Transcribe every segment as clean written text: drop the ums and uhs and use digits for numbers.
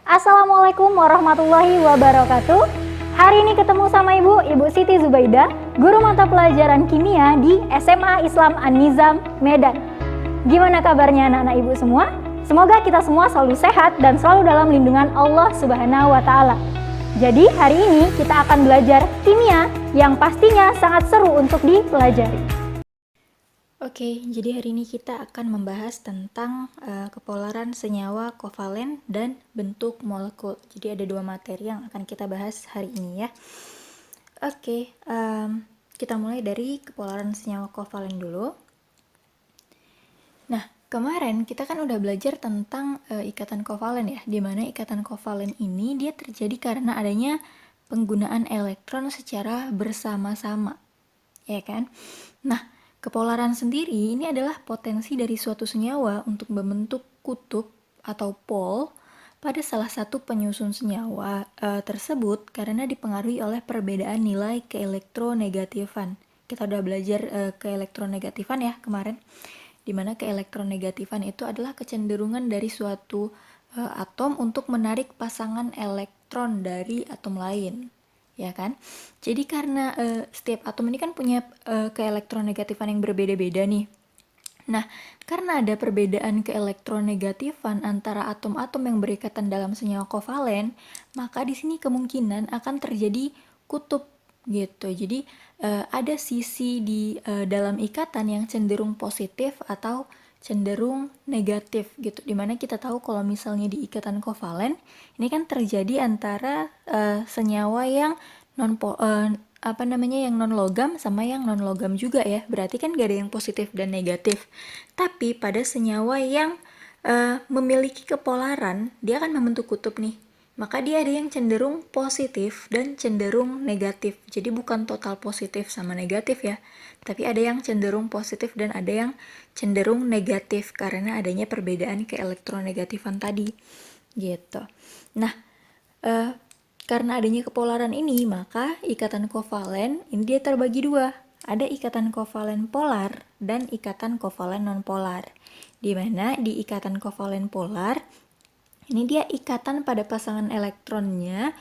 Assalamualaikum warahmatullahi wabarakatuh. Hari ini ketemu sama Ibu Siti Zubaida, guru mata pelajaran kimia di SMA Islam An-Nizam, Medan. Gimana kabarnya anak-anak Ibu semua? Semoga kita semua selalu sehat dan selalu dalam lindungan Allah Subhanahu wa Ta'ala. Jadi hari ini kita akan belajar kimia yang pastinya sangat seru untuk dipelajari. Oke, jadi hari ini kita akan membahas tentang kepolaran senyawa kovalen dan bentuk molekul. Jadi ada dua materi yang akan kita bahas hari ini ya. Oke, kita mulai dari kepolaran senyawa kovalen dulu. Nah, kemarin kita kan udah belajar tentang ikatan kovalen ya, di mana ikatan kovalen ini dia terjadi karena adanya penggunaan elektron secara bersama-sama, ya kan? Nah, kepolaran sendiri ini adalah potensi dari suatu senyawa untuk membentuk kutub atau pol pada salah satu penyusun senyawa tersebut karena dipengaruhi oleh perbedaan nilai keelektronegatifan. Kita udah belajar keelektronegatifan ya kemarin, di mana keelektronegatifan itu adalah kecenderungan dari suatu atom untuk menarik pasangan elektron dari atom lain. Ya kan? Jadi karena setiap atom ini kan punya keelektronegatifan yang berbeda-beda nih. Nah, karena ada perbedaan keelektronegatifan antara atom-atom yang berikatan dalam senyawa kovalen, maka di sini kemungkinan akan terjadi kutub gitu. Jadi ada sisi di dalam ikatan yang cenderung positif atau cenderung negatif gitu, dimana kita tahu kalau misalnya di ikatan kovalen ini kan terjadi antara senyawa yang non logam sama yang non logam juga ya, berarti kan gak ada yang positif dan negatif. Tapi pada senyawa yang memiliki kepolaran, dia akan membentuk kutub nih, maka dia ada yang cenderung positif dan cenderung negatif. Jadi bukan total positif sama negatif ya, tapi ada yang cenderung positif dan ada yang cenderung negatif karena adanya perbedaan keelektronegatifan tadi gitu. Nah, karena adanya kepolaran ini, maka ikatan kovalen ini dia terbagi dua. Ada ikatan kovalen polar dan ikatan kovalen nonpolar. Di mana di ikatan kovalen polar ini dia ikatan pada pasangan elektronnya,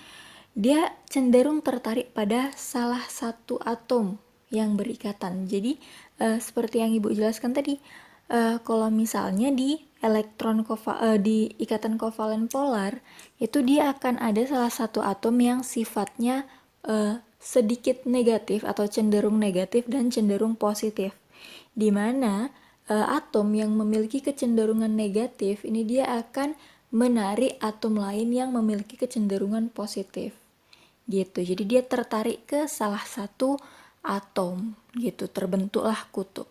dia cenderung tertarik pada salah satu atom yang berikatan. Jadi seperti yang Ibu jelaskan tadi, kalau misalnya di di ikatan kovalen polar itu dia akan ada salah satu atom yang sifatnya sedikit negatif atau cenderung negatif dan cenderung positif, di mana atom yang memiliki kecenderungan negatif ini dia akan menarik atom lain yang memiliki kecenderungan positif gitu. Jadi dia tertarik ke salah satu atom gitu, terbentuklah kutub.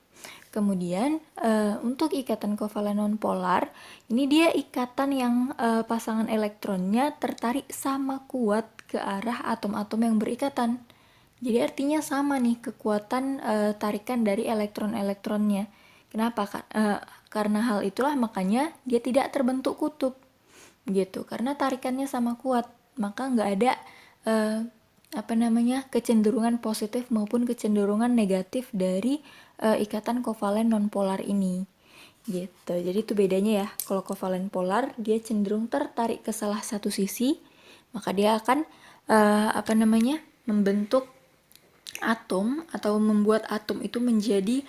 Kemudian untuk ikatan kovalen nonpolar ini dia ikatan yang pasangan elektronnya tertarik sama kuat ke arah atom-atom yang berikatan. Jadi artinya sama nih kekuatan tarikan dari elektron-elektronnya. Kenapa? Karena hal itulah makanya dia tidak terbentuk kutub gitu, karena tarikannya sama kuat, maka nggak ada kecenderungan positif maupun kecenderungan negatif dari ikatan kovalen nonpolar ini gitu. Jadi itu bedanya ya, kalau kovalen polar dia cenderung tertarik ke salah satu sisi, maka dia akan membentuk atom atau membuat atom itu menjadi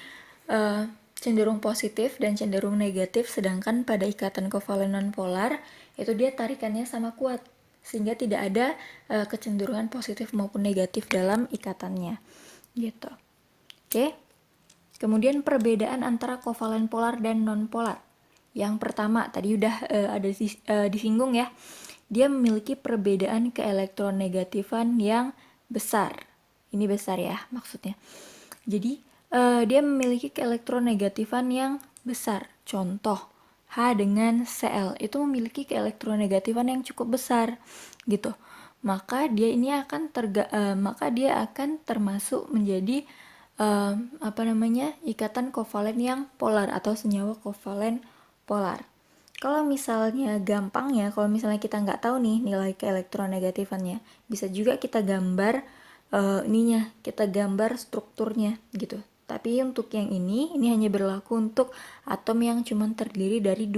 cenderung positif dan cenderung negatif, sedangkan pada ikatan kovalen nonpolar itu dia tarikannya sama kuat sehingga tidak ada kecenderungan positif maupun negatif dalam ikatannya gitu. Oke. Kemudian perbedaan antara kovalen polar dan nonpolar. Yang pertama tadi udah ada disinggung ya. Dia memiliki perbedaan keelektronegatifan yang besar. Ini besar ya maksudnya. Jadi dia memiliki keelektronegatifan yang besar. Contoh, H dengan Cl itu memiliki keelektronegatifan yang cukup besar gitu. Maka dia ini akan termasuk menjadi ikatan kovalen yang polar atau senyawa kovalen polar. Kalau misalnya gampangnya, kalau misalnya kita nggak tahu nih nilai keelektronegatifannya, bisa juga kita gambar kita gambar strukturnya gitu. Tapi untuk yang ini hanya berlaku untuk atom yang cuma terdiri dari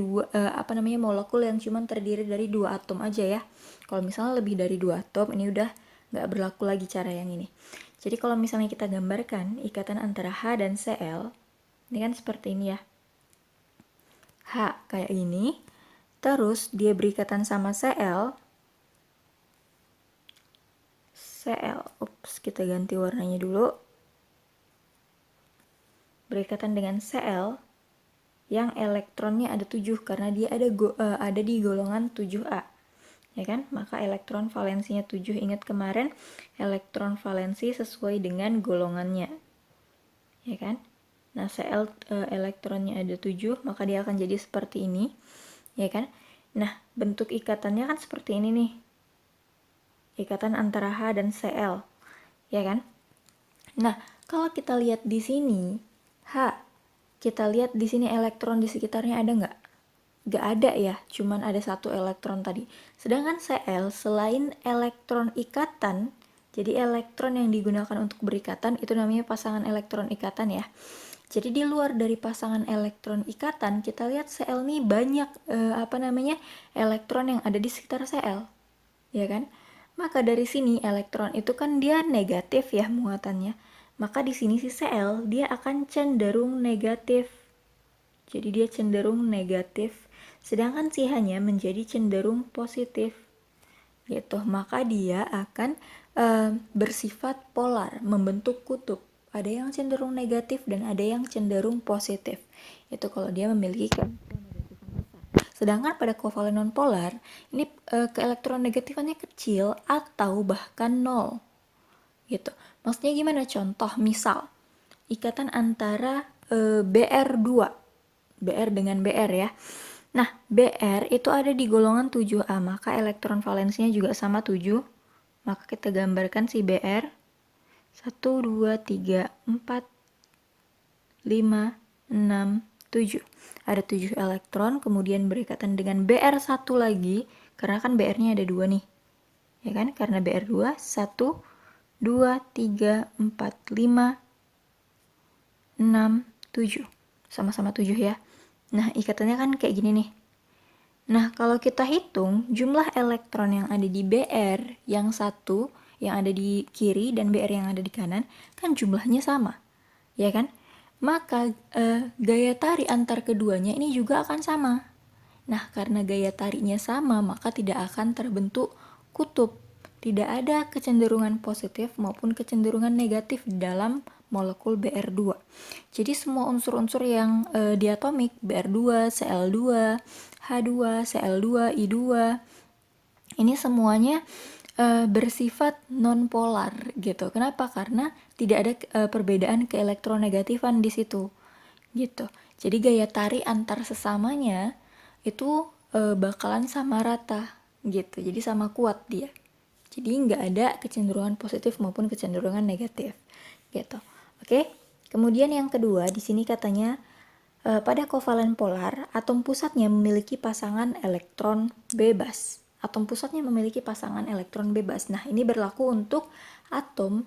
molekul yang cuma terdiri dari 2 atom aja ya. Kalau misalnya lebih dari 2 atom, ini udah nggak berlaku lagi cara yang ini. Jadi kalau misalnya kita gambarkan ikatan antara H dan Cl, ini kan seperti ini ya. H kayak ini, terus dia berikatan sama Cl, kita ganti warnanya dulu. Berikatan dengan Cl yang elektronnya ada 7 karena dia ada di golongan 7A. Ya kan? Maka elektron valensinya 7. Ingat kemarin elektron valensi sesuai dengan golongannya. Ya kan? Nah, Cl elektronnya ada 7, maka dia akan jadi seperti ini. Ya kan? Nah, bentuk ikatannya kan seperti ini nih. Ikatan antara H dan Cl. Ya kan? Nah, kalau kita lihat di sini H, kita lihat di sini elektron di sekitarnya ada nggak? Nggak ada ya, cuman ada 1 elektron tadi. Sedangkan Cl selain elektron ikatan, jadi elektron yang digunakan untuk berikatan itu namanya pasangan elektron ikatan ya. Jadi di luar dari pasangan elektron ikatan, kita lihat Cl nih banyak elektron yang ada di sekitar Cl, ya kan? Maka dari sini elektron itu kan dia negatif ya muatannya. Maka di sini si Cl dia akan cenderung negatif. Jadi dia cenderung negatif, sedangkan si H-nya menjadi cenderung positif. Gitu. Maka dia akan bersifat polar, membentuk kutub. Ada yang cenderung negatif dan ada yang cenderung positif. Itu kalau dia memiliki sedangkan pada kovalen nonpolar, ini keelektronegatifannya kecil atau bahkan 0. Gitu. Maksudnya gimana? Contoh misal, ikatan antara Br2, Br dengan Br ya. Nah, Br itu ada di golongan 7A, maka elektron valensinya juga sama 7. Maka kita gambarkan si Br 1, 2, 3, 4, 5, 6, 7. Ada 7 elektron, kemudian berikatan dengan Br1 lagi, karena kan Br-nya ada 2 nih. Ya kan? Karena Br2, 1, 2, 3, 4, 5, 6, 7. Sama-sama 7 ya. Nah, ikatannya kan kayak gini nih. Nah, kalau kita hitung jumlah elektron yang ada di Br yang satu, yang ada di kiri, dan Br yang ada di kanan, kan jumlahnya sama. Ya kan? Maka gaya tarik antar keduanya ini juga akan sama. Nah, karena gaya tariknya sama, maka tidak akan terbentuk kutub. Tidak ada kecenderungan positif maupun kecenderungan negatif dalam molekul Br2. Jadi semua unsur-unsur yang diatomik, Br2, Cl2, H2, Cl2, I2, ini semuanya bersifat non-polar gitu. Kenapa? Karena tidak ada perbedaan keelektronegatifan di situ. Gitu. Jadi gaya tarik antar sesamanya itu bakalan sama rata gitu. Jadi sama kuat dia. Jadi nggak ada kecenderungan positif maupun kecenderungan negatif gitu. Oke. Kemudian yang kedua di sini katanya pada kovalen polar atom pusatnya memiliki pasangan elektron bebas. Atom pusatnya memiliki pasangan elektron bebas. Nah, ini berlaku untuk atom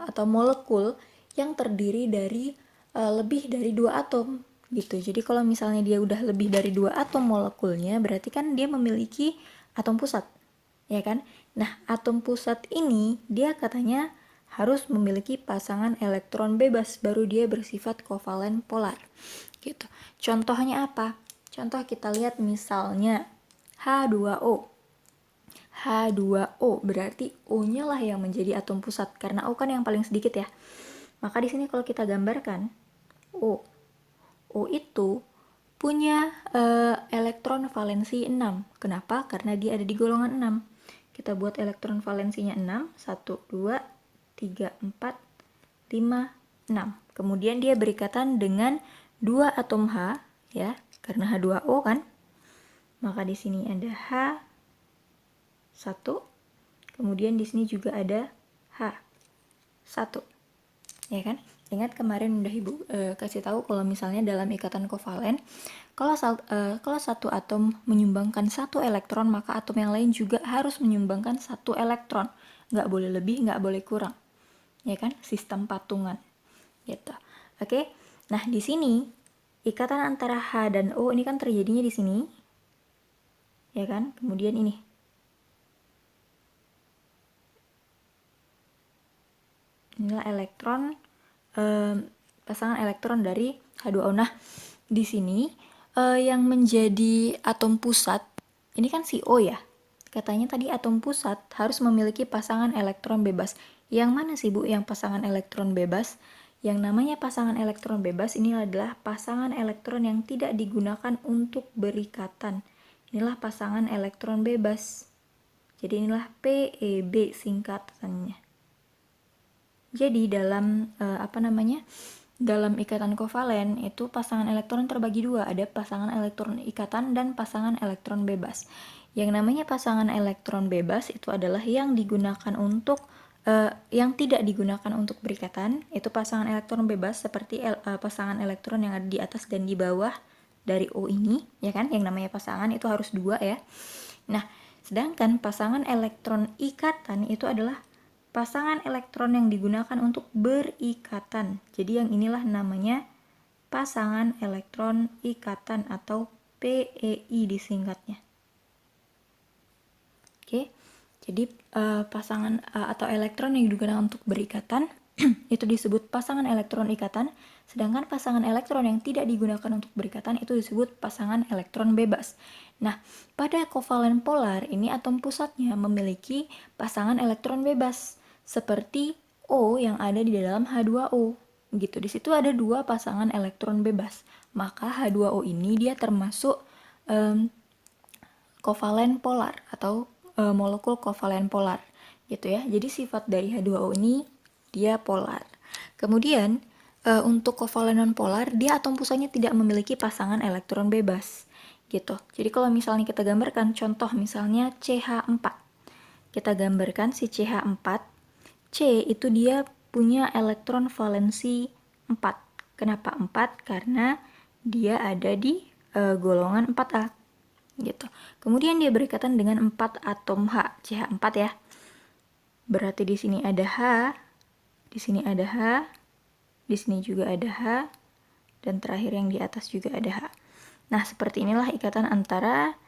atau molekul yang terdiri dari lebih dari 2 atom gitu. Jadi kalau misalnya dia udah lebih dari 2 atom molekulnya, berarti kan dia memiliki atom pusat. Ya kan? Nah, atom pusat ini dia katanya harus memiliki pasangan elektron bebas baru dia bersifat kovalen polar. Gitu. Contohnya apa? Contoh kita lihat misalnya H2O. H2O berarti O-nya lah yang menjadi atom pusat karena O kan yang paling sedikit ya. Maka di sini kalau kita gambarkan O itu punya elektron valensi 6. Kenapa? Karena dia ada di golongan 6. Kita buat elektron valensinya 6. 1, 2, 3, 4, 5, 6. Kemudian dia berikatan dengan 2 atom H ya, karena H2O kan. Maka di sini ada H1. Kemudian di sini juga ada H1. Ya kan? Ingat kemarin udah Ibu kasih tahu kalau misalnya dalam ikatan kovalen, kalau satu atom menyumbangkan 1 elektron, maka atom yang lain juga harus menyumbangkan 1 elektron. Nggak boleh lebih, nggak boleh kurang. Ya kan? Sistem patungan. Gitu. Oke. Nah, di sini ikatan antara H dan O ini kan terjadinya di sini. Ya kan? Kemudian ini. Inilah elektron pasangan elektron dari H2O. Nah, di sini yang menjadi atom pusat ini kan si O ya. Katanya tadi atom pusat harus memiliki pasangan elektron bebas. Yang mana sih Bu yang pasangan elektron bebas? Yang namanya pasangan elektron bebas ini adalah pasangan elektron yang tidak digunakan untuk berikatan. Inilah pasangan elektron bebas. Jadi inilah PEB singkatannya. Jadi dalam dalam ikatan kovalen itu pasangan elektron terbagi dua, ada pasangan elektron ikatan dan pasangan elektron bebas. Yang namanya pasangan elektron bebas itu adalah yang digunakan untuk yang tidak digunakan untuk berikatan, itu pasangan elektron bebas seperti pasangan elektron yang ada di atas dan di bawah dari O ini, ya kan? Yang namanya pasangan itu harus dua ya. Nah, sedangkan pasangan elektron ikatan itu adalah pasangan elektron yang digunakan untuk berikatan. Jadi yang inilah namanya pasangan elektron ikatan atau PEI disingkatnya. Oke. Jadi pasangan atau elektron yang digunakan untuk berikatan itu disebut pasangan elektron ikatan, sedangkan pasangan elektron yang tidak digunakan untuk berikatan itu disebut pasangan elektron bebas. Nah, pada kovalen polar ini atom pusatnya memiliki pasangan elektron bebas seperti O yang ada di dalam H2O. Gitu. Di situ ada dua pasangan elektron bebas. Maka H2O ini dia termasuk kovalen polar atau molekul kovalen polar gitu ya. Jadi sifat dari H2O ini dia polar. Kemudian untuk kovalen non polar dia atom pusatnya tidak memiliki pasangan elektron bebas gitu. Jadi kalau misalnya kita gambarkan contoh misalnya CH4. Kita gambarkan si CH4. C itu dia punya elektron valensi 4. Kenapa 4? Karena dia ada di golongan 4A gitu. Kemudian dia berikatan dengan 4 atom H, CH4 ya. Berarti di sini ada H, di sini ada H, di sini juga ada H, dan terakhir yang di atas juga ada H. Nah, seperti inilah ikatan antara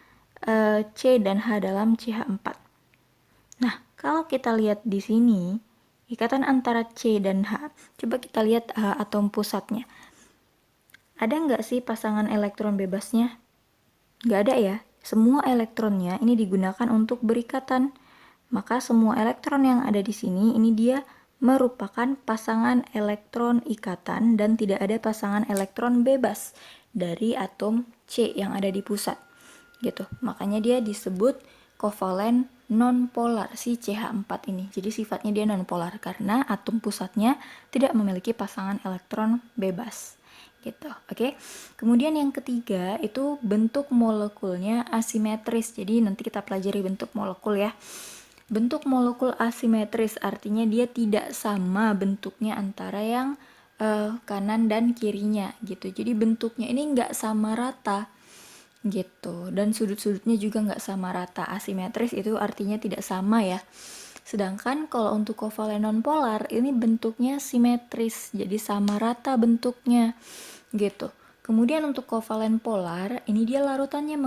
C dan H dalam CH4. Nah, kalau kita lihat di sini, ikatan antara C dan H, coba kita lihat atom pusatnya. Ada nggak sih pasangan elektron bebasnya? Nggak ada ya. Semua elektronnya ini digunakan untuk berikatan. Maka semua elektron yang ada di sini ini dia merupakan pasangan elektron ikatan dan tidak ada pasangan elektron bebas dari atom C yang ada di pusat. Gitu. Makanya dia disebut kovalen nonpolar si CH4 ini. Jadi sifatnya dia nonpolar karena atom pusatnya tidak memiliki pasangan elektron bebas. Gitu. Oke. Kemudian yang ketiga itu bentuk molekulnya asimetris. Jadi nanti kita pelajari bentuk molekul ya. Bentuk molekul asimetris artinya dia tidak sama bentuknya antara yang kanan dan kirinya gitu. Jadi bentuknya ini nggak sama rata gitu. Dan sudut-sudutnya juga nggak sama rata. Asimetris itu artinya tidak sama ya. Sedangkan kalau untuk kovalen nonpolar ini bentuknya simetris, jadi sama rata bentuknya gitu. Kemudian untuk kovalen polar ini dia larutannya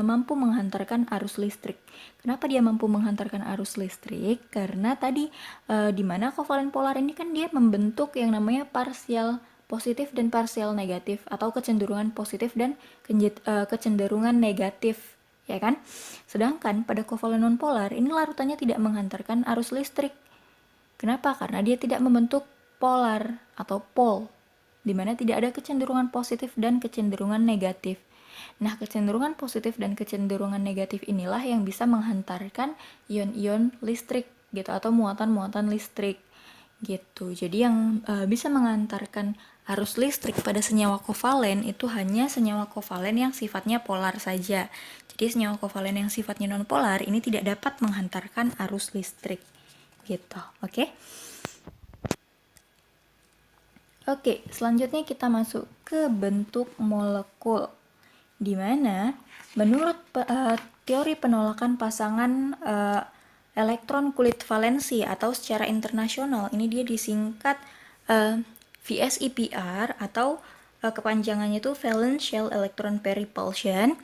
mampu menghantarkan arus listrik. Kenapa dia mampu menghantarkan arus listrik? Karena tadi di mana kovalen polar ini kan dia membentuk yang namanya parsial positif dan parsial negatif atau kecenderungan positif dan kecenderungan negatif, ya kan? Sedangkan pada kovalen nonpolar ini larutannya tidak menghantarkan arus listrik. Kenapa? Karena dia tidak membentuk polar atau pol, di mana tidak ada kecenderungan positif dan kecenderungan negatif. Nah, kecenderungan positif dan kecenderungan negatif inilah yang bisa menghantarkan ion-ion listrik gitu atau muatan-muatan listrik gitu. Jadi yang bisa mengantarkan arus listrik pada senyawa kovalen itu hanya senyawa kovalen yang sifatnya polar saja. Jadi senyawa kovalen yang sifatnya nonpolar ini tidak dapat menghantarkan arus listrik gitu. Oke? Oke, selanjutnya kita masuk ke bentuk molekul. Di mana menurut teori penolakan pasangan elektron kulit valensi atau secara internasional ini dia disingkat VSEPR atau kepanjangannya itu Valence Shell Electron Pair Repulsion.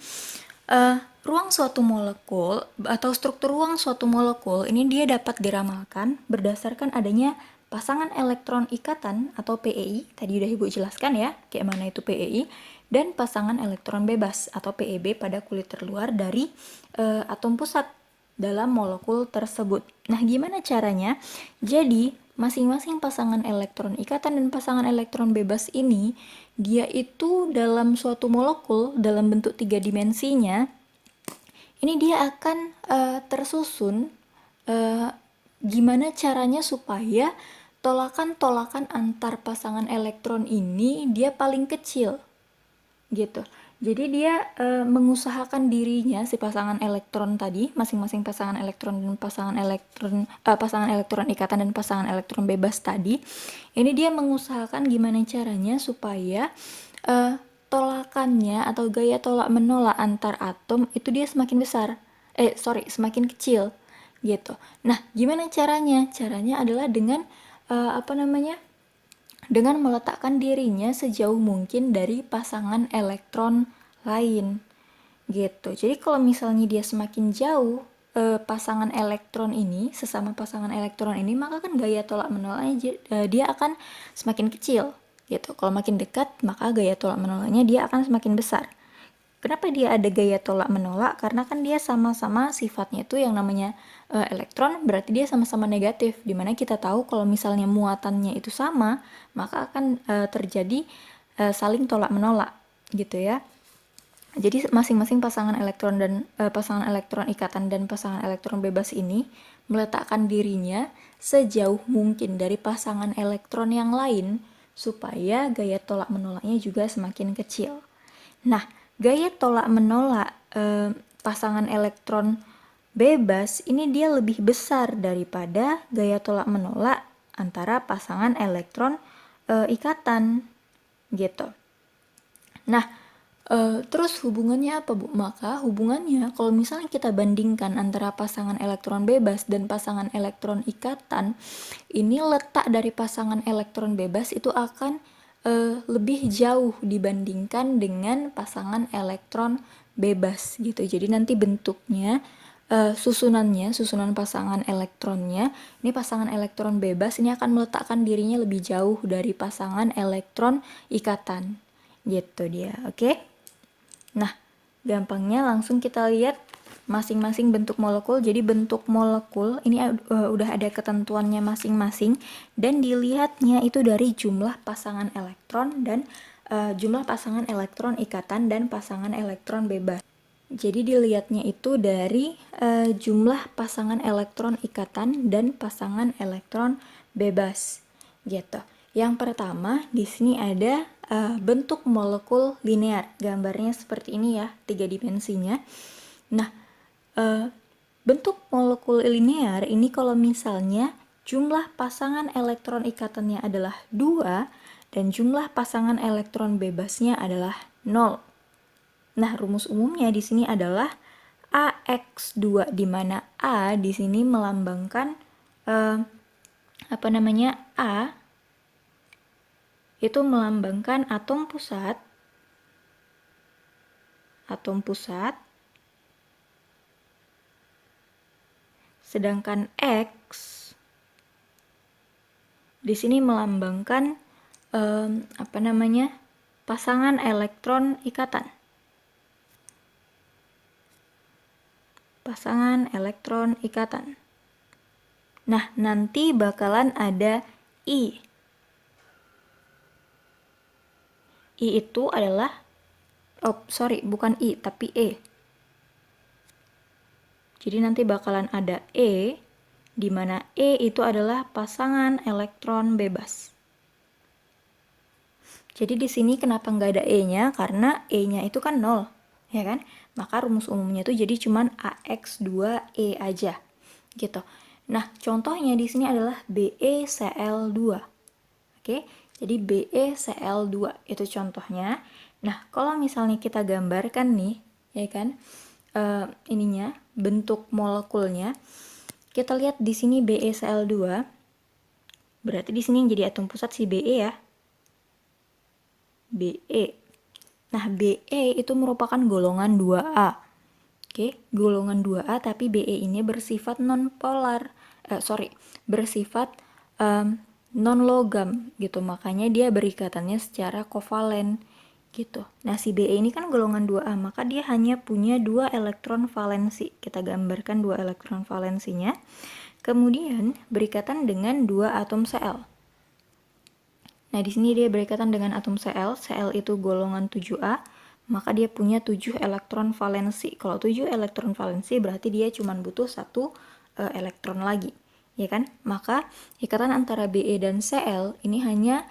Ruang suatu molekul atau struktur ruang suatu molekul ini dia dapat diramalkan berdasarkan adanya pasangan elektron ikatan atau PEI, tadi udah Ibu jelaskan ya, kayak mana itu PEI, dan pasangan elektron bebas atau PEB pada kulit terluar dari atom pusat dalam molekul tersebut. Nah, gimana caranya? Jadi, masing-masing pasangan elektron ikatan dan pasangan elektron bebas ini, dia itu dalam suatu molekul, dalam bentuk 3 dimensinya, ini dia akan tersusun gimana caranya supaya tolakan-tolakan antar pasangan elektron ini dia paling kecil gitu. Jadi dia mengusahakan dirinya si pasangan elektron tadi, masing-masing pasangan elektron dan pasangan elektron ikatan dan pasangan elektron bebas tadi, ini dia mengusahakan gimana caranya supaya tolakannya atau gaya tolak menolak antar atom itu dia semakin kecil gitu. Nah, gimana caranya? Caranya adalah dengan dengan meletakkan dirinya sejauh mungkin dari pasangan elektron lain gitu. Jadi kalau misalnya dia semakin jauh pasangan elektron ini, sesama pasangan elektron ini, maka kan gaya tolak menolaknya dia akan semakin kecil gitu. Kalau makin dekat, maka gaya tolak menolaknya dia akan semakin besar. Kenapa dia ada gaya tolak menolak? Karena kan dia sama-sama sifatnya itu yang namanya elektron, berarti dia sama-sama negatif. Dimana kita tahu kalau misalnya muatannya itu sama, maka akan terjadi saling tolak menolak gitu ya. Jadi masing-masing pasangan elektron dan pasangan elektron ikatan dan pasangan elektron bebas ini meletakkan dirinya sejauh mungkin dari pasangan elektron yang lain supaya gaya tolak menolaknya juga semakin kecil. Nah, gaya tolak menolak pasangan elektron bebas ini dia lebih besar daripada gaya tolak menolak antara pasangan elektron ikatan gitu. Nah, terus hubungannya apa, Bu? Maka hubungannya kalau misalnya kita bandingkan antara pasangan elektron bebas dan pasangan elektron ikatan, ini letak dari pasangan elektron bebas itu akan lebih jauh dibandingkan dengan pasangan elektron bebas gitu. Jadi nanti bentuknya susunan pasangan elektronnya, ini pasangan elektron bebas ini akan meletakkan dirinya lebih jauh dari pasangan elektron ikatan gitu dia. Oke? Nah, gampangnya langsung kita lihat masing-masing bentuk molekul. Jadi bentuk molekul ini udah ada ketentuannya masing-masing dan dilihatnya itu dari jumlah pasangan elektron dan jumlah pasangan elektron ikatan dan pasangan elektron bebas. Jadi dilihatnya itu dari jumlah pasangan elektron ikatan dan pasangan elektron bebas gitu. Yang pertama di sini ada bentuk molekul linear. Gambarnya seperti ini ya, 3 dimensinya. Nah, bentuk molekul linear ini kalau misalnya jumlah pasangan elektron ikatannya adalah 2 dan jumlah pasangan elektron bebasnya adalah 0. Nah, rumus umumnya di sini adalah AX2 di mana A di sini melambangkan A itu melambangkan atom pusat, sedangkan X di sini melambangkan pasangan elektron ikatan. Nah, nanti bakalan ada I. I itu adalah bukan I, tapi E. Jadi nanti bakalan ada E, di mana E itu adalah pasangan elektron bebas. Jadi di sini kenapa nggak ada E-nya? Karena E-nya itu kan 0, ya kan? Maka rumus umumnya itu jadi cuman AX2E aja, gitu. Nah, contohnya di sini adalah BeCl2. Oke, jadi BeCl2 itu contohnya. Nah, kalau misalnya kita gambarkan nih, ya kan, bentuk molekulnya, kita lihat di sini BeCl2. Berarti di sini yang jadi atom pusat si Be ya. Be. Nah, Be itu merupakan golongan 2A. Oke, golongan 2A tapi Be ini bersifat nonpolar. Bersifat non-logam gitu. Makanya dia berikatannya secara kovalen gitu. Nah, si Be ini kan golongan 2A, maka dia hanya punya 2 elektron valensi. Kita gambarkan 2 elektron valensinya. Kemudian berikatan dengan 2 atom Cl. Nah, di sini dia berikatan dengan atom Cl. Cl itu golongan 7A, maka dia punya 7 elektron valensi. Kalau 7 elektron valensi berarti dia cuma butuh 1 elektron lagi, ya kan? Maka ikatan antara Be dan Cl ini hanya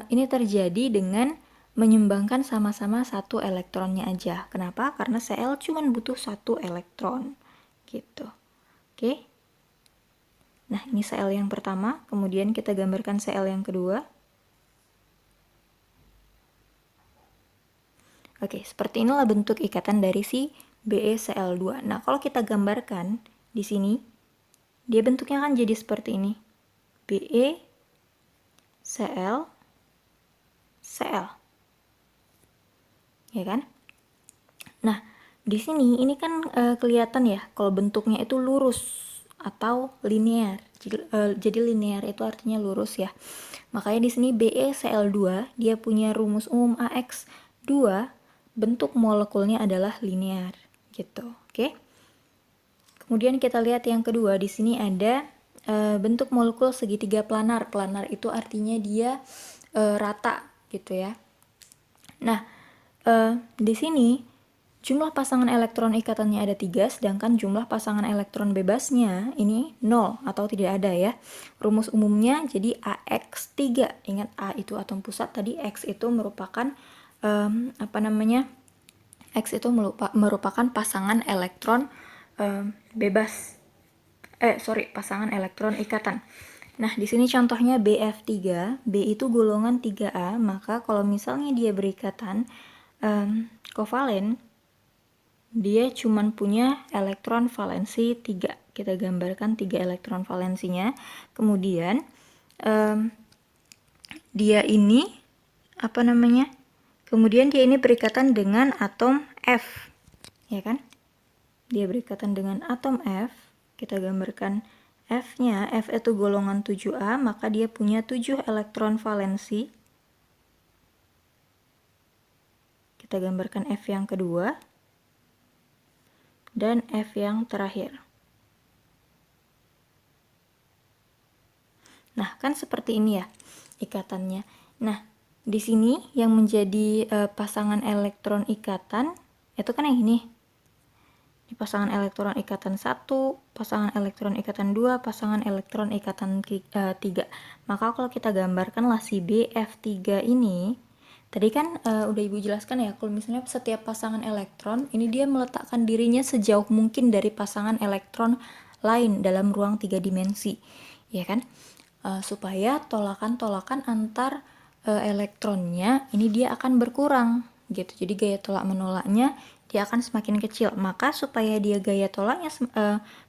ini terjadi dengan menyumbangkan sama-sama 1 elektronnya aja. Kenapa? Karena Cl cuma butuh 1 elektron. Gitu. Oke. Nah, ini Cl yang pertama, kemudian kita gambarkan Cl yang kedua. Oke, seperti inilah bentuk ikatan dari si BeCl2. Nah, kalau kita gambarkan di sini, dia bentuknya kan jadi seperti ini. BeCl, Cl. Ya kan? Nah, di sini ini kan kelihatan ya kalau bentuknya itu lurus atau linear. Jadi linear itu artinya lurus ya. Makanya di sini BeCl2 dia punya rumus umum AX2, bentuk molekulnya adalah linear gitu. Oke. Kemudian kita lihat yang kedua, di sini ada bentuk molekul segitiga planar. Planar itu artinya dia rata gitu ya. Nah, di sini jumlah pasangan elektron ikatannya ada 3, sedangkan jumlah pasangan elektron bebasnya ini 0 atau tidak ada ya. Rumus umumnya jadi AX3. Ingat A itu atom pusat, tadi X itu merupakan X itu merupakan pasangan elektron bebas. Pasangan elektron ikatan. Nah, di sini contohnya BF3, B itu golongan 3A, maka kalau misalnya dia berikatan kovalen, dia cuma punya elektron valensi 3. Kita gambarkan 3 elektron valensinya. Kemudian dia ini Kemudian dia ini berikatan dengan atom F. Ya kan? Dia berikatan dengan atom F. Kita gambarkan F-nya, F itu golongan 7A, maka dia punya 7 elektron valensi. Kita gambarkan F yang kedua dan F yang terakhir. Nah, kan seperti ini ya ikatannya. Nah, di sini yang menjadi pasangan elektron ikatan itu kan yang ini. Di pasangan elektron ikatan 1, pasangan elektron ikatan 2, pasangan elektron ikatan 3. Maka kalau kita gambarkanlah si BF3 ini, tadi kan udah Ibu jelaskan ya, kalau misalnya setiap pasangan elektron, ini dia meletakkan dirinya sejauh mungkin dari pasangan elektron lain dalam ruang 3 dimensi. Ya kan? Supaya tolakan-tolakan antar elektronnya ini dia akan berkurang gitu. Jadi gaya tolak menolaknya dia akan semakin kecil. Maka supaya dia gaya tolaknya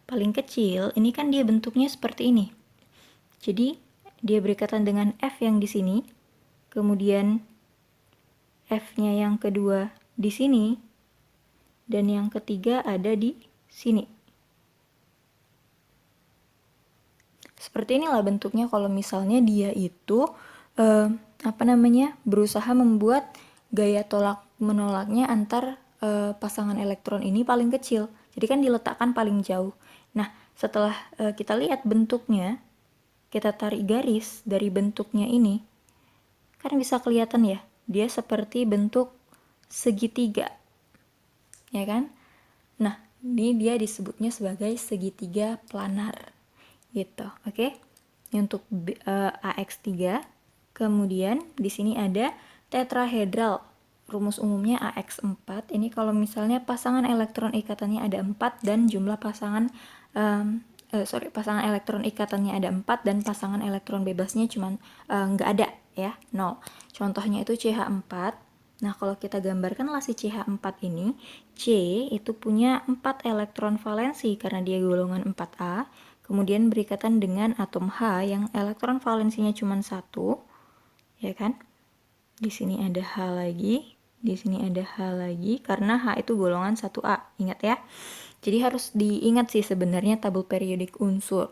paling kecil, ini kan dia bentuknya seperti ini. Jadi dia berikatan dengan F yang di sini, kemudian F-nya yang kedua di sini, dan yang ketiga ada di sini. Seperti inilah bentuknya kalau misalnya dia itu berusaha membuat gaya tolak menolaknya antar pasangan elektron ini paling kecil. Jadi kan diletakkan paling jauh. Nah, setelah kita lihat bentuknya, kita tarik garis dari bentuknya ini, kan bisa kelihatan ya, dia seperti bentuk segitiga. Ya kan? Nah, ini dia disebutnya sebagai segitiga planar. Gitu, oke? Ini untuk AX3. Kemudian di sini ada tetrahedral. Rumus umumnya AX4. Ini kalau misalnya pasangan elektron ikatannya ada 4 dan jumlah pasangan pasangan elektron ikatannya ada 4 dan pasangan elektron bebasnya cuma nggak ada ya, 0. Contohnya itu CH4. Nah, kalau kita gambarkanlah si CH4 ini, C itu punya 4 elektron valensi karena dia golongan 4A. Kemudian berikatan dengan atom H yang elektron valensinya cuma 1, ya kan? Di sini ada H lagi, di sini ada H lagi, karena H itu golongan 1A, ingat ya. Jadi harus diingat sih sebenarnya tabel periodik unsur,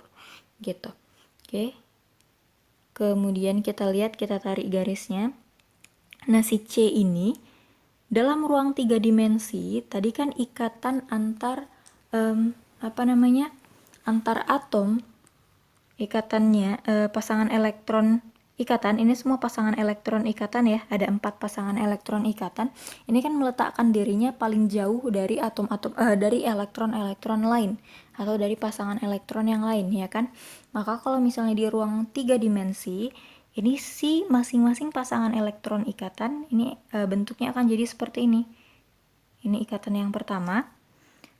gitu. Oke. Kemudian kita lihat, kita tarik garisnya. Nah, si C ini dalam ruang 3 dimensi, tadi kan ikatan antar antar atom, ikatannya pasangan elektron ikatan, ini semua pasangan elektron ikatan ya, ada 4 pasangan elektron ikatan. Ini kan meletakkan dirinya paling jauh dari atom-atom dari elektron-elektron lain atau dari pasangan elektron yang lain ya kan. Maka kalau misalnya di ruang 3 dimensi, ini si masing-masing pasangan elektron ikatan ini bentuknya akan jadi seperti ini. Ini ikatan yang pertama.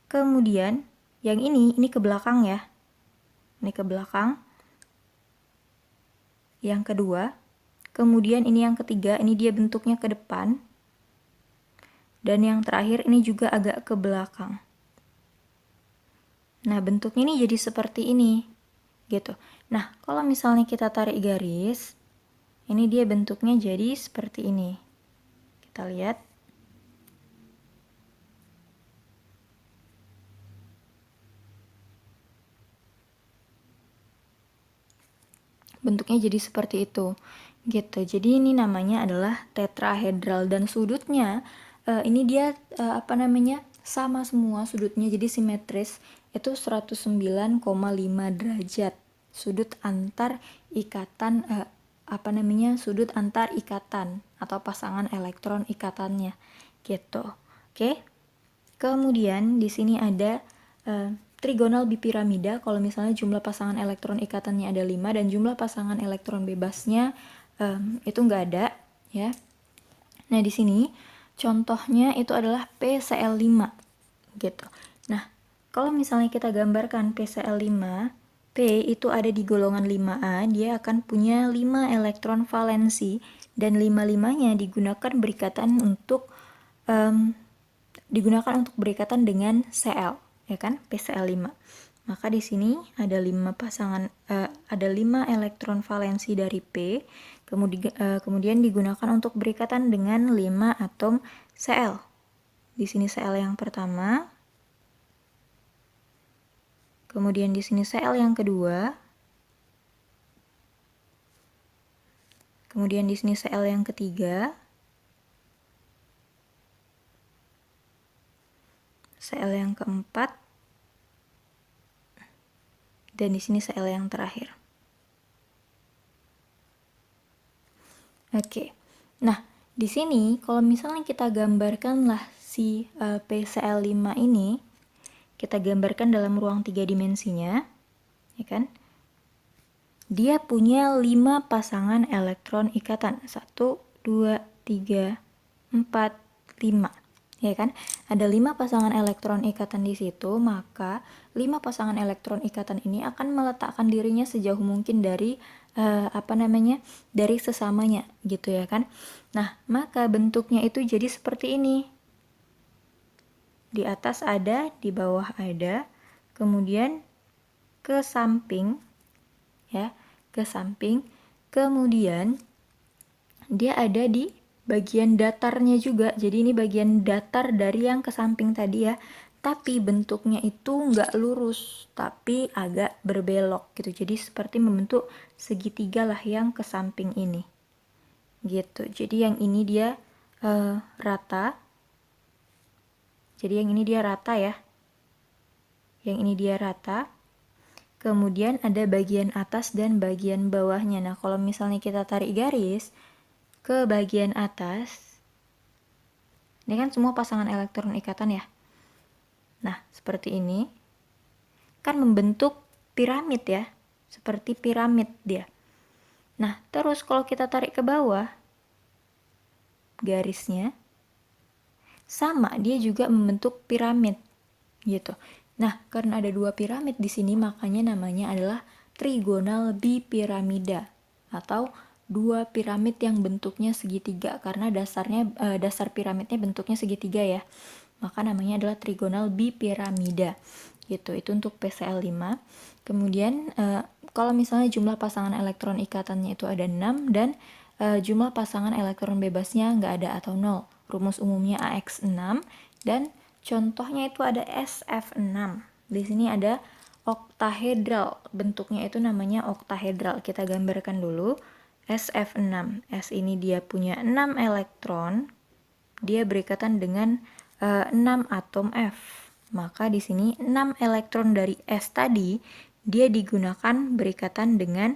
Kemudian yang ini ke belakang ya. Ini ke belakang. Yang kedua, kemudian ini yang ketiga, ini dia bentuknya ke depan, dan yang terakhir ini juga agak ke belakang. Nah, bentuknya ini jadi seperti ini, gitu. Nah, kalau misalnya kita tarik garis, ini dia bentuknya jadi seperti ini. Kita lihat. Bentuknya jadi seperti itu, gitu. Jadi ini namanya adalah tetrahedral, dan sudutnya ini dia sama semua sudutnya, jadi simetris, itu 109,5 derajat sudut antar ikatan sudut antar ikatan atau pasangan elektron ikatannya, gitu. Oke. Kemudian di sini ada trigonal bipiramida. Kalau misalnya jumlah pasangan elektron ikatannya ada 5 dan jumlah pasangan elektron bebasnya itu nggak ada ya. Nah, di sini contohnya itu adalah PCl5 gitu. Nah, kalau misalnya kita gambarkan PCl5, P itu ada di golongan 5A, dia akan punya 5 elektron valensi dan 5-5-nya digunakan berikatan dengan Cl, ya kan? PCl5. Maka di sini ada 5 elektron valensi dari P, kemudian digunakan untuk berikatan dengan 5 atom Cl. Di sini Cl yang pertama, kemudian di sini Cl yang kedua, kemudian di sini Cl yang ketiga, Cl yang keempat, dan di sini Cl yang terakhir. Oke. Nah, di sini kalau misalnya kita gambarkanlah si PCl5 ini, kita gambarkan dalam ruang 3 dimensinya, ya kan? Dia punya 5 pasangan elektron ikatan. 1, 2, 3, 4, 5. Ya kan? Ada 5 pasangan elektron ikatan di situ, maka 5 pasangan elektron ikatan ini akan meletakkan dirinya sejauh mungkin dari dari sesamanya gitu ya kan. Nah, maka bentuknya itu jadi seperti ini. Di atas ada, di bawah ada, kemudian ke samping ya, ke samping, kemudian dia ada di bagian datarnya juga. Jadi ini bagian datar dari yang ke samping tadi ya, tapi bentuknya itu nggak lurus, tapi agak berbelok gitu. Jadi seperti membentuk segitiga lah yang ke samping ini gitu. Jadi yang ini dia rata, jadi yang ini dia rata ya, yang ini dia rata. Kemudian ada bagian atas dan bagian bawahnya. Nah, kalau misalnya kita tarik garis ke bagian atas, ini kan semua pasangan elektron ikatan ya. Nah, seperti ini kan membentuk piramid ya, seperti piramid dia. Nah, terus kalau kita tarik ke bawah garisnya, sama, dia juga membentuk piramid gitu. Nah, karena ada 2 piramid di sini, makanya namanya adalah trigonal bipiramida atau 2 piramid yang bentuknya segitiga, karena dasar piramidnya bentuknya segitiga ya. Maka namanya adalah trigonal bipiramida. Gitu. Itu untuk PCl5. Kemudian kalau misalnya jumlah pasangan elektron ikatannya itu ada 6 dan jumlah pasangan elektron bebasnya nggak ada atau 0. Rumus umumnya AX6 dan contohnya itu ada SF6. Di sini ada oktahedral, bentuknya itu namanya oktahedral. Kita gambarkan dulu SF6. S ini dia punya 6 elektron, dia berikatan dengan 6 atom F. Maka di sini 6 elektron dari S tadi dia digunakan berikatan dengan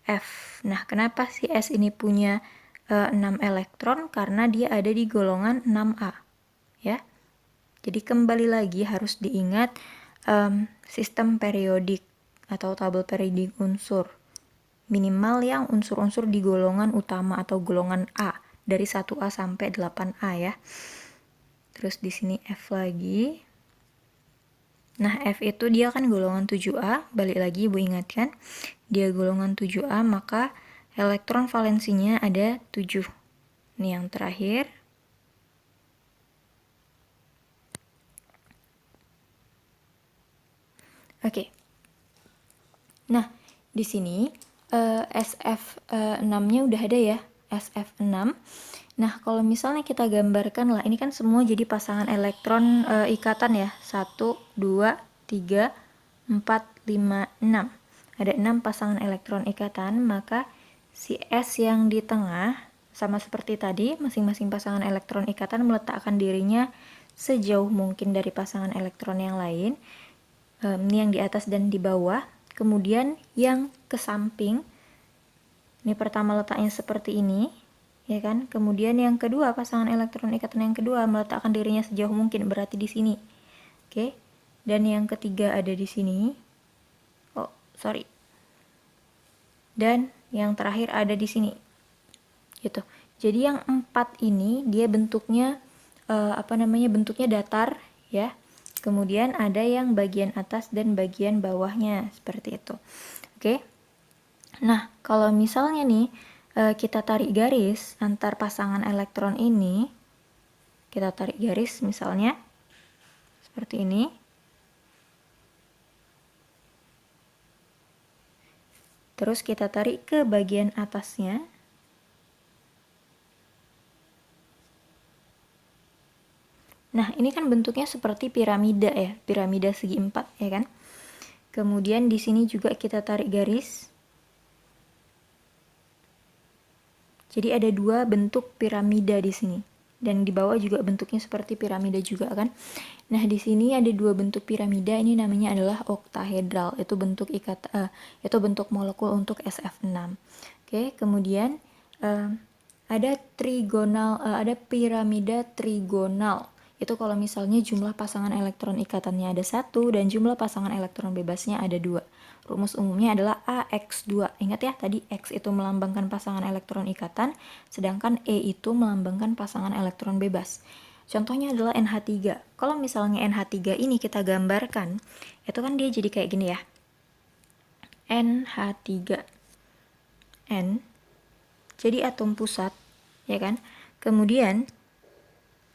F. Nah, kenapa si S ini punya 6 elektron? Karena dia ada di golongan 6A. Ya. Jadi kembali lagi harus diingat sistem periodik atau tabel periodik unsur. Minimal yang unsur-unsur di golongan utama atau golongan A, dari 1A sampai 8A ya. Terus di sini F lagi. Nah, F itu dia kan golongan 7A, balik lagi Ibu ingatkan. Dia golongan 7A, maka elektron valensinya ada 7. Ini yang terakhir. Oke. Nah, di sini SF6-nya udah ada ya, SF6. Nah, kalau misalnya kita gambarkan lah, ini kan semua jadi pasangan elektron ikatan ya. 1, 2, 3, 4, 5, 6. Ada 6 pasangan elektron ikatan, maka si S yang di tengah, sama seperti tadi, masing-masing pasangan elektron ikatan meletakkan dirinya sejauh mungkin dari pasangan elektron yang lain. Ini yang di atas dan di bawah. Kemudian yang ke samping, ini pertama letaknya seperti ini, ya kan? Kemudian yang kedua, pasangan elektron ikatan yang kedua meletakkan dirinya sejauh mungkin, berarti di sini. Oke. Dan yang ketiga ada di sini. Oh, sorry. Dan yang terakhir ada di sini. Gitu. Jadi yang 4 ini dia bentuknya bentuknya datar ya. Kemudian ada yang bagian atas dan bagian bawahnya seperti itu. Oke. Nah, kalau misalnya nih kita tarik garis antar pasangan elektron ini, kita tarik garis misalnya seperti ini. Terus kita tarik ke bagian atasnya. Nah, ini kan bentuknya seperti piramida ya, piramida segi 4 ya kan. Kemudian di sini juga kita tarik garis. Jadi ada 2 bentuk piramida di sini. Dan di bawah juga bentuknya seperti piramida juga kan. Nah, di sini ada 2 bentuk piramida, ini namanya adalah oktahedral. Itu bentuk itu bentuk molekul untuk SF6. Oke, kemudian ada trigonal, ada piramida trigonal. Itu kalau misalnya jumlah pasangan elektron ikatannya ada 1 dan jumlah pasangan elektron bebasnya ada 2. Rumus umumnya adalah AX2. Ingat ya, tadi X itu melambangkan pasangan elektron ikatan, sedangkan E itu melambangkan pasangan elektron bebas. Contohnya adalah NH3. Kalau misalnya NH3 ini kita gambarkan, itu kan dia jadi kayak gini ya. NH3. N jadi atom pusat, ya kan? Kemudian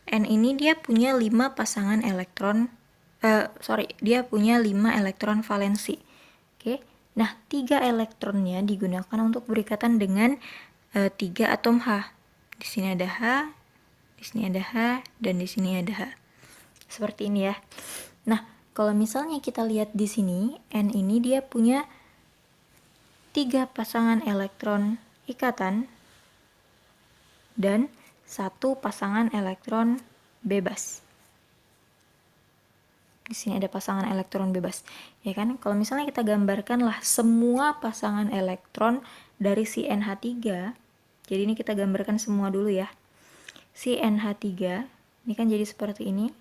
N ini dia punya 5 pasangan elektron, dia punya 5 elektron valensi. Oke, nah 3 elektronnya digunakan untuk berikatan dengan 3 atom H. Di sini ada H, di sini ada H, dan di sini ada H. Seperti ini ya. Nah, kalau misalnya kita lihat di sini, N ini dia punya 3 pasangan elektron ikatan dan 1 pasangan elektron bebas. Di sini ada pasangan elektron bebas, ya kan? Kalau misalnya kita gambarkanlah semua pasangan elektron dari si NH3, jadi ini kita gambarkan semua dulu ya. Si NH3, ini kan jadi seperti ini.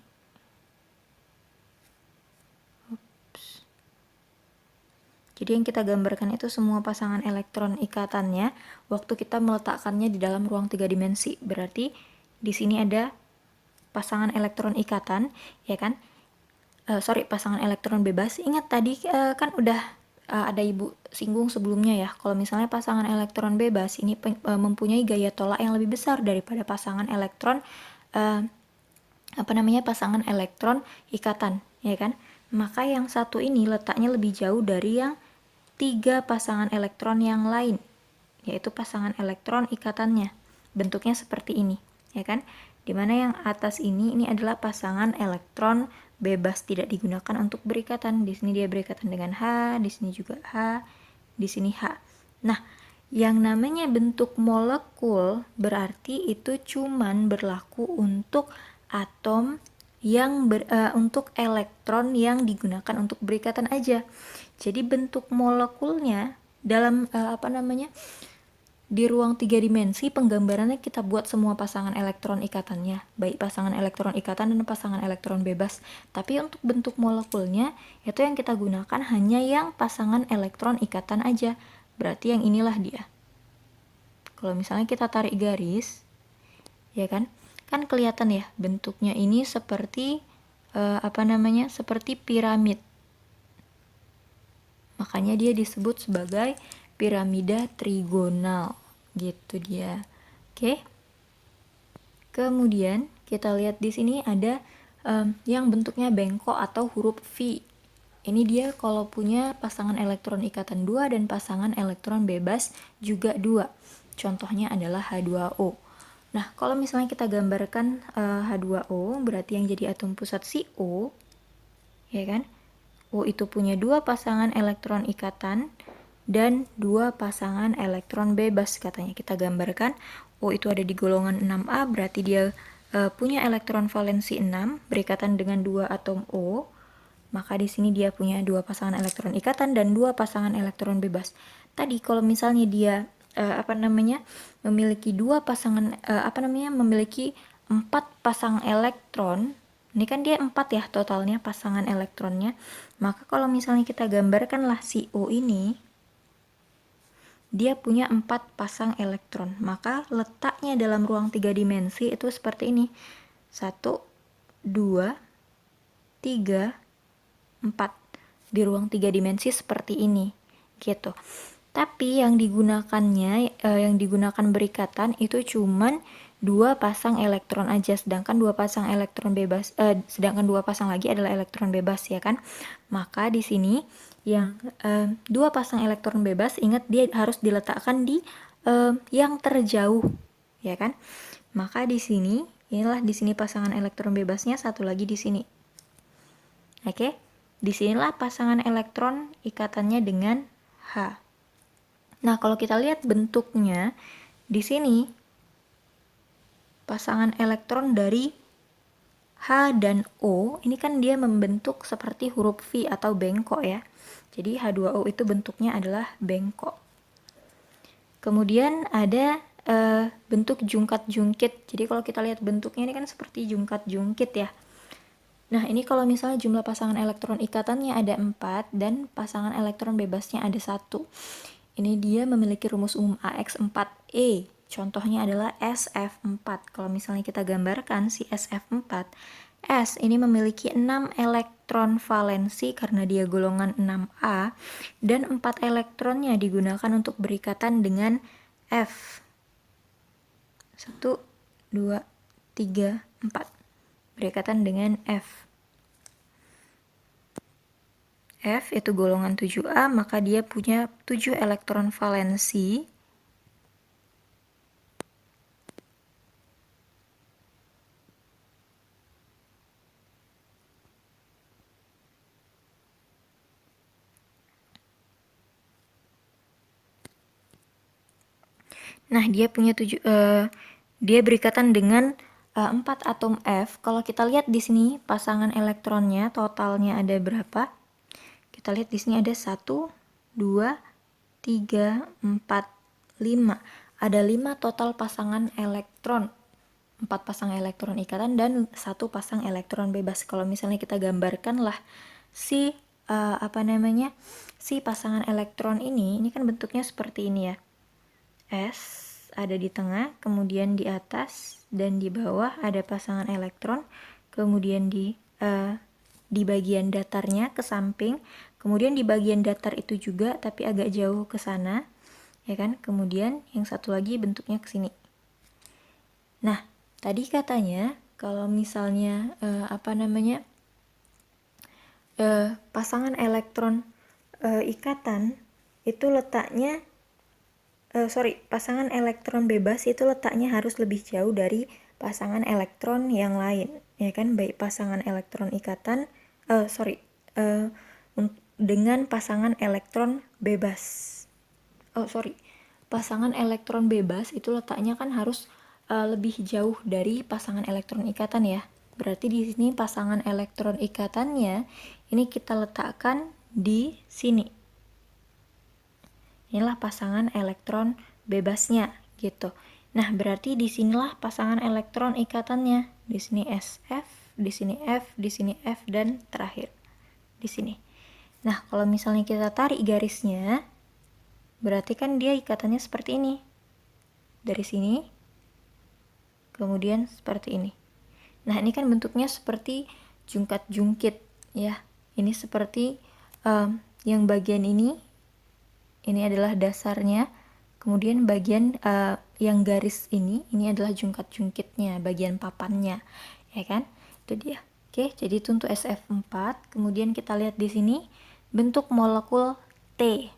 Jadi yang kita gambarkan itu semua pasangan elektron ikatannya waktu kita meletakkannya di dalam ruang 3 dimensi. Berarti di sini ada pasangan elektron ikatan, ya kan? Pasangan elektron bebas. Ingat tadi kan udah ada Ibu singgung sebelumnya ya. Kalau misalnya pasangan elektron bebas ini mempunyai gaya tolak yang lebih besar daripada pasangan elektron pasangan elektron ikatan, ya kan? Maka yang satu ini letaknya lebih jauh dari yang 3 pasangan elektron yang lain, yaitu pasangan elektron ikatannya. Bentuknya seperti ini, ya kan? Dimana yang atas ini adalah pasangan elektron bebas, tidak digunakan untuk berikatan. Di sini dia berikatan dengan H, di sini juga H, di sini H. Nah, yang namanya bentuk molekul berarti itu cuman berlaku untuk atom yang untuk elektron yang digunakan untuk berikatan aja. Jadi bentuk molekulnya dalam di ruang 3 dimensi penggambarannya kita buat semua pasangan elektron ikatannya, baik pasangan elektron ikatan dan pasangan elektron bebas. Tapi untuk bentuk molekulnya itu yang kita gunakan hanya yang pasangan elektron ikatan aja. Berarti yang inilah dia. Kalau misalnya kita tarik garis, ya kan? Kan kelihatan ya bentuknya ini seperti seperti piramid. Makanya dia disebut sebagai piramida trigonal. Gitu dia. Oke. Kemudian kita lihat di sini ada yang bentuknya bengkok atau huruf V. Ini dia kalau punya pasangan elektron ikatan 2 dan pasangan elektron bebas juga 2. Contohnya adalah H2O. Nah, kalau misalnya kita gambarkan H2O, berarti yang jadi atom pusat si O, ya kan? O itu punya 2 pasangan elektron ikatan dan 2 pasangan elektron bebas katanya. Kita gambarkan O itu ada di golongan 6A, berarti dia punya elektron valensi 6 berikatan dengan 2 atom O. Maka di sini dia punya 2 pasangan elektron ikatan dan 2 pasangan elektron bebas. Tadi kalau misalnya dia memiliki 2 pasangan memiliki 4 pasang elektron. Ini kan dia 4 ya totalnya pasangan elektronnya. Maka kalau misalnya kita gambarkanlah si O ini, dia punya 4 pasang elektron. Maka letaknya dalam ruang 3 dimensi itu seperti ini. 1, 2, 3, 4. Di ruang 3 dimensi seperti ini. Gitu. Tapi yang digunakan berikatan itu cuman 2 pasang elektron aja, sedangkan 2 pasang elektron bebas, sedangkan 2 pasang lagi adalah elektron bebas, ya kan? Maka di sini yang 2 pasang elektron bebas, ingat dia harus diletakkan di yang terjauh, ya kan? Maka di sini, inilah di sini pasangan elektron bebasnya, satu lagi di sini. Oke? Disinilah pasangan elektron ikatannya dengan H. Nah, kalau kita lihat bentuknya, di sini pasangan elektron dari H dan O, ini kan dia membentuk seperti huruf V atau bengkok ya. Jadi H2O itu bentuknya adalah bengkok. Kemudian ada bentuk jungkat-jungkit. Jadi kalau kita lihat bentuknya ini kan seperti jungkat-jungkit ya. Nah, ini kalau misalnya jumlah pasangan elektron ikatannya ada 4 dan pasangan elektron bebasnya ada 1. Ini dia memiliki rumus umum AX4E. Contohnya adalah SF4. Kalau misalnya kita gambarkan si SF4, S ini memiliki 6 elektron valensi karena dia golongan 6A, dan 4 elektronnya digunakan untuk berikatan dengan F. 1, 2, 3, 4. Berikatan dengan F. F itu golongan 7A, maka dia punya 7 elektron valensi. Nah, dia punya dia berikatan dengan 4 atom F. Kalau kita lihat di sini pasangan elektronnya totalnya ada berapa? Kita lihat di sini ada 1, 2, 3, 4, 5. Ada 5 total pasangan elektron. 4 pasang elektron ikatan dan 1 pasang elektron bebas. Kalau misalnya kita gambarkanlah si si pasangan elektron ini kan bentuknya seperti ini ya. S ada di tengah, kemudian di atas dan di bawah ada pasangan elektron, kemudian di bagian datarnya ke samping, kemudian di bagian datar itu juga tapi agak jauh ke sana, ya kan? Kemudian yang satu lagi bentuknya ke sini. Nah, tadi katanya kalau misalnya pasangan elektron ikatan itu letaknya pasangan elektron bebas itu letaknya harus lebih jauh dari pasangan elektron yang lain, ya kan? Baik pasangan elektron ikatan, dengan pasangan elektron bebas. Pasangan elektron bebas itu letaknya kan harus lebih jauh dari pasangan elektron ikatan ya. Berarti di sini pasangan elektron ikatannya ini kita letakkan di sini. Inilah pasangan elektron bebasnya gitu. Nah, berarti di sinilah pasangan elektron ikatannya. Di sini SF, di sini F, di sini F, dan terakhir di sini. Nah, kalau misalnya kita tarik garisnya, berarti kan dia ikatannya seperti ini. Dari sini, kemudian seperti ini. Nah, ini kan bentuknya seperti jungkat-jungkit ya. Ini seperti yang bagian ini adalah dasarnya. Kemudian bagian yang garis ini adalah jungkat-jungkitnya, bagian papannya, ya kan? Itu dia. Oke, jadi itu untuk SF4. Kemudian kita lihat di sini bentuk molekul T.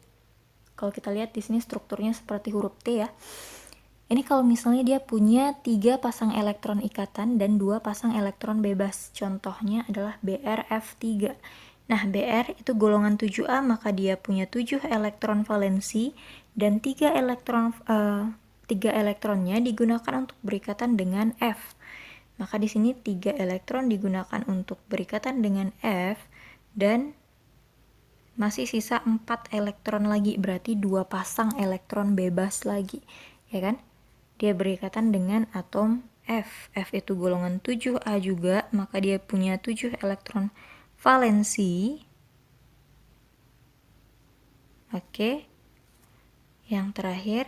Kalau kita lihat di sini strukturnya seperti huruf T ya. Ini kalau misalnya dia punya 3 pasang elektron ikatan dan 2 pasang elektron bebas. Contohnya adalah BrF3. Nah, Br itu golongan 7A, maka dia punya 7 elektron valensi dan 3 elektronnya digunakan untuk berikatan dengan F. Maka di sini 3 elektron digunakan untuk berikatan dengan F dan masih sisa 4 elektron lagi, berarti 2 pasang elektron bebas lagi, ya kan? Dia berikatan dengan atom F. F itu golongan 7A juga, maka dia punya 7 elektron valensi. Oke. Yang terakhir.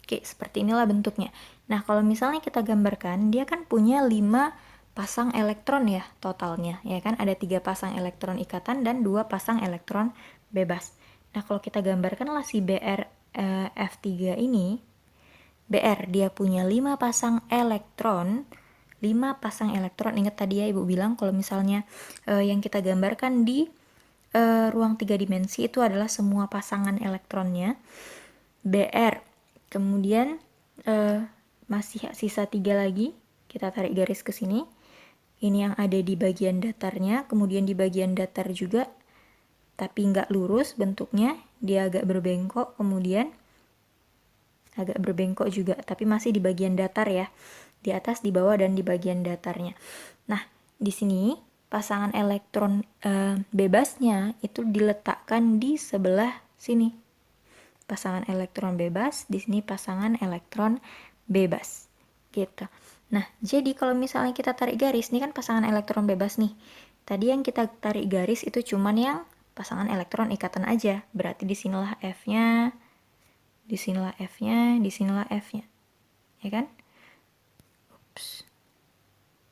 Oke, seperti inilah bentuknya. Nah, kalau misalnya kita gambarkan, dia kan punya 5 pasang elektron ya totalnya, ya kan? Ada 3 pasang elektron ikatan dan 2 pasang elektron bebas. Nah, kalau kita gambarkanlah si F3 ini, Br dia punya 5 pasang elektron. 5 pasang elektron, ingat tadi ya Ibu bilang kalau misalnya yang kita gambarkan di ruang 3 dimensi itu adalah semua pasangan elektronnya. Br, kemudian masih sisa 3 lagi, kita tarik garis ke sini. Ini yang ada di bagian datarnya, kemudian di bagian datar juga, tapi nggak lurus bentuknya, dia agak berbengkok, kemudian agak berbengkok juga, tapi masih di bagian datar ya, di atas, di bawah, dan di bagian datarnya. Nah, di sini pasangan elektron bebasnya itu diletakkan di sebelah sini. Pasangan elektron bebas, di sini pasangan elektron bebas. Gitu. Nah, jadi kalau misalnya kita tarik garis, ini kan pasangan elektron bebas nih. Tadi yang kita tarik garis itu cuman yang pasangan elektron ikatan aja. Berarti di sinilah F-nya, di sinilah F-nya, di sinilah F-nya. Ya kan? Ups.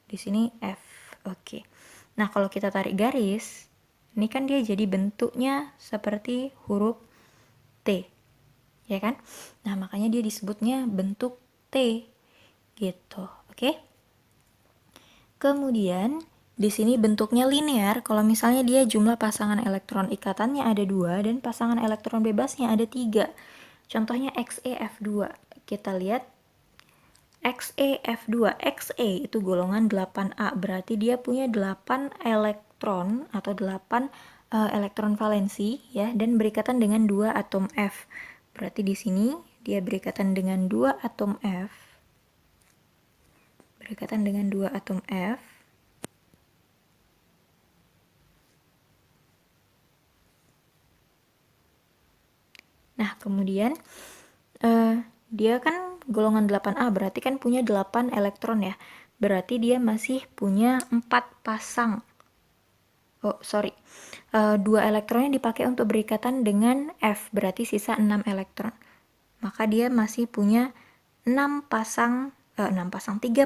Di sini F. Oke. Nah, kalau kita tarik garis, ini kan dia jadi bentuknya seperti huruf T. Ya kan? Nah, makanya dia disebutnya bentuk T. Gitu. Oke? Kemudian di sini bentuknya linear. Kalau misalnya dia jumlah pasangan elektron ikatannya ada 2 dan pasangan elektron bebasnya ada 3. Contohnya XeF2. Kita lihat XeF2. Xe itu golongan 8A, berarti dia punya 8 elektron atau 8 elektron valensi ya, dan berikatan dengan 2 atom F. Berarti di sini dia berikatan dengan 2 atom F. Berikatan dengan 2 atom F. Nah, kemudian dia kan golongan 8A, berarti kan punya 8 elektron ya. Berarti dia masih punya 4 pasang. 2 elektronnya dipakai untuk berikatan dengan F, berarti sisa 6 elektron. Maka dia masih punya 3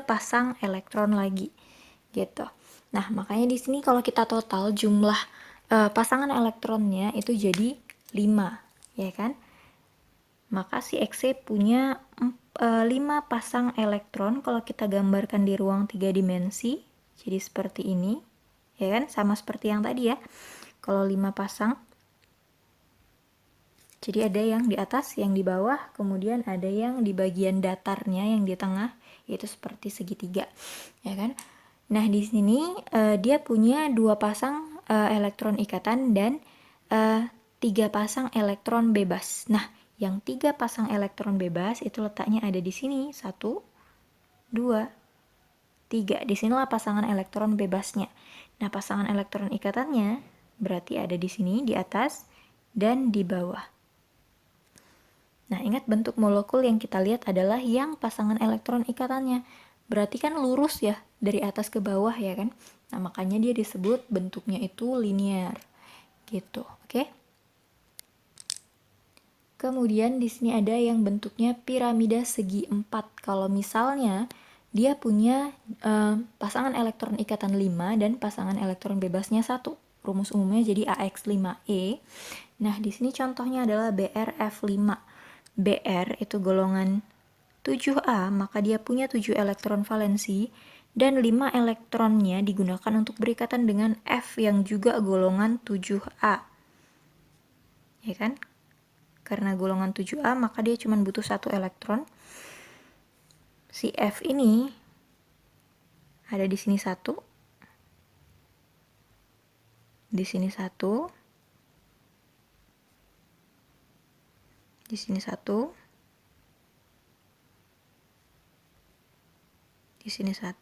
pasang elektron lagi. Gitu. Nah, makanya di sini kalau kita total jumlah pasangan elektronnya itu jadi 5, ya kan? Maka si Xe punya 5 pasang elektron kalau kita gambarkan di ruang 3 dimensi. Jadi seperti ini, ya kan? Sama seperti yang tadi ya. Kalau 5 pasang Jadi ada yang di atas, yang di bawah, kemudian ada yang di bagian datarnya yang di tengah, yaitu seperti segitiga, ya kan? Nah, di sini dia punya 2 pasang elektron ikatan dan 3 pasang elektron bebas. Nah, yang 3 pasang elektron bebas itu letaknya ada di sini, 1, 2, 3. Disinilah pasangan elektron bebasnya. Nah, pasangan elektron ikatannya berarti ada di sini, di atas, dan di bawah. Nah, ingat bentuk molekul yang kita lihat adalah yang pasangan elektron ikatannya. Berarti kan lurus ya, dari atas ke bawah ya kan? Nah, makanya dia disebut bentuknya itu linear. Gitu, oke? Kemudian di sini ada yang bentuknya piramida segi 4. Kalau misalnya dia punya pasangan elektron ikatan 5 dan pasangan elektron bebasnya 1. Rumus umumnya jadi AX5E. Nah, di sini contohnya adalah BrF5. Br itu golongan 7A, maka dia punya 7 elektron valensi dan 5 elektronnya digunakan untuk berikatan dengan F yang juga golongan 7A. Ya kan? Karena golongan 7A, maka dia cuma butuh 1 elektron. Si F ini ada di sini 1. Di sini 1. Di sini 1. Di sini 1.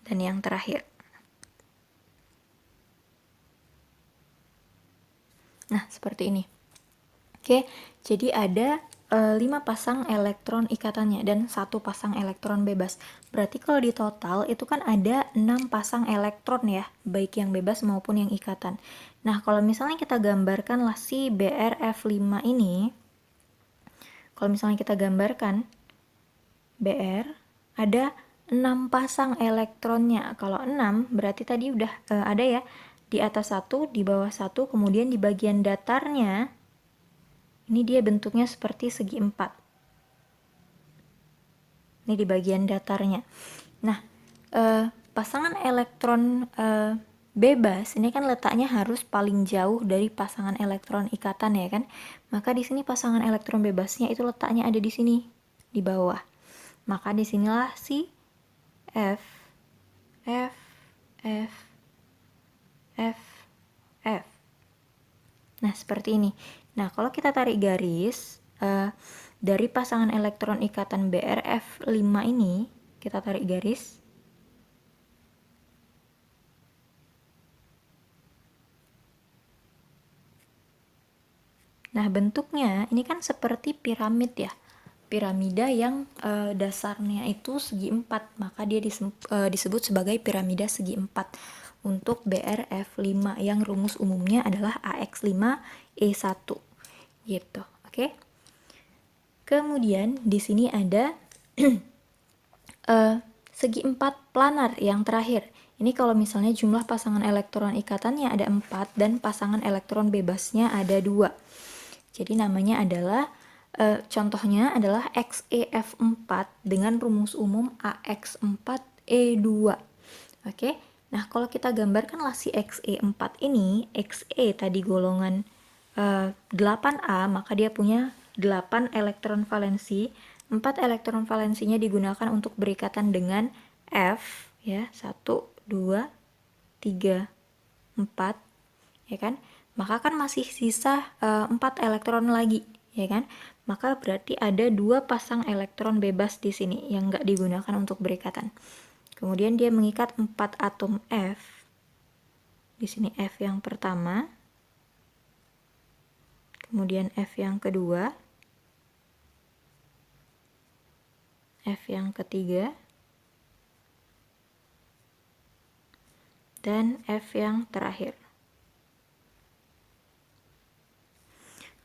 Dan yang terakhir. Nah, seperti ini. Oke, jadi ada 5 pasang elektron ikatannya dan 1 pasang elektron bebas. Berarti kalau di total itu kan ada 6 pasang elektron ya, baik yang bebas maupun yang ikatan. Nah, kalau misalnya kita gambarkan lah si BrF5 ini, kalau misalnya kita gambarkan Br ada 6 pasang elektronnya. Kalau 6 berarti tadi udah ada ya, di atas 1, di bawah 1, kemudian di bagian datarnya ini dia bentuknya seperti segi 4. Ini di bagian datarnya. Nah, pasangan elektron bebas ini kan letaknya harus paling jauh dari pasangan elektron ikatan ya kan. Maka di sini pasangan elektron bebasnya itu letaknya ada di sini, di bawah. Maka disinilah si F, F, F, F, F. Nah, seperti ini. Nah, kalau kita tarik garis, dari pasangan elektron ikatan BrF5 ini, kita tarik garis. Nah, bentuknya ini kan seperti piramid ya. Piramida yang dasarnya itu segi 4, maka dia disebut sebagai piramida segi 4 untuk BrF5 yang rumus umumnya adalah AX5E1 gitu. Oke. Kemudian di sini ada segi 4 planar yang terakhir. Ini kalau misalnya jumlah pasangan elektron ikatannya ada 4 dan pasangan elektron bebasnya ada 2. Jadi namanya adalah contohnya adalah XeF4 dengan rumus umum AX4E2. Oke. Nah, kalau kita gambarkanlah si Xe4 ini, Xe tadi golongan 8A, maka dia punya 8 elektron valensi. 4 elektron valensinya digunakan untuk berikatan dengan F ya, 1, 2, 3, 4 ya kan? Maka kan masih sisa 4 elektron lagi ya kan? Maka berarti ada 2 pasang elektron bebas di sini yang nggak digunakan untuk berikatan. Kemudian dia mengikat 4 atom F. Di sini F yang pertama. Kemudian F yang kedua. F yang ketiga. Dan F yang terakhir.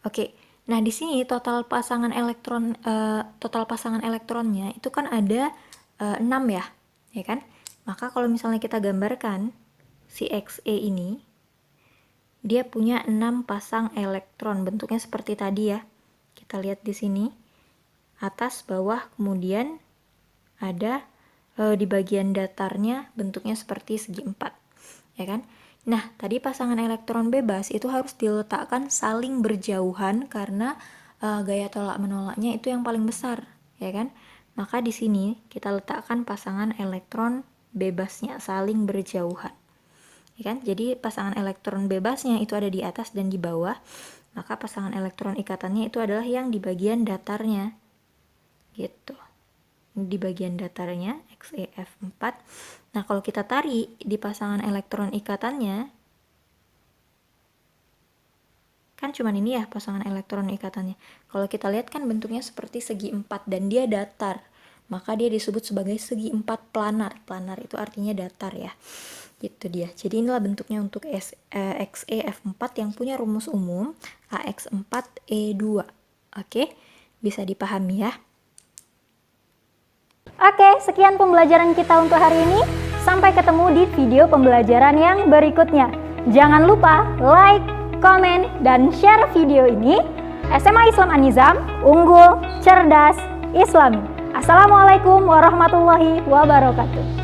Oke. Nah, di sini total pasangan elektronnya itu kan ada 6 ya kan? Maka kalau misalnya kita gambarkan si Xe ini, dia punya 6 pasang elektron, bentuknya seperti tadi ya. Kita lihat di sini, atas, bawah, kemudian ada di bagian datarnya bentuknya seperti segi 4. ya kan? Nah, tadi pasangan elektron bebas itu harus diletakkan saling berjauhan karena gaya tolak menolaknya itu yang paling besar, ya kan? Maka di sini kita letakkan pasangan elektron bebasnya saling berjauhan. Ya kan? Jadi pasangan elektron bebasnya itu ada di atas dan di bawah, maka pasangan elektron ikatannya itu adalah yang di bagian datarnya. Gitu. Di bagian datarnya XeF4. Nah, kalau kita tarik di pasangan elektron ikatannya, kan cuman ini ya pasangan elektron ikatannya. Kalau kita lihat kan bentuknya seperti segi 4 dan dia datar. Maka dia disebut sebagai segi 4 planar. Planar itu artinya datar ya. Gitu dia. Jadi inilah bentuknya untuk XeF4 yang punya rumus umum AX4E2. Oke, bisa dipahami ya. Oke, sekian pembelajaran kita untuk hari ini. Sampai ketemu di video pembelajaran yang berikutnya. Jangan lupa like, komen, dan share video ini. SMA Islam An-Nizam, unggul, cerdas, Islami. Assalamualaikum warahmatullahi wabarakatuh.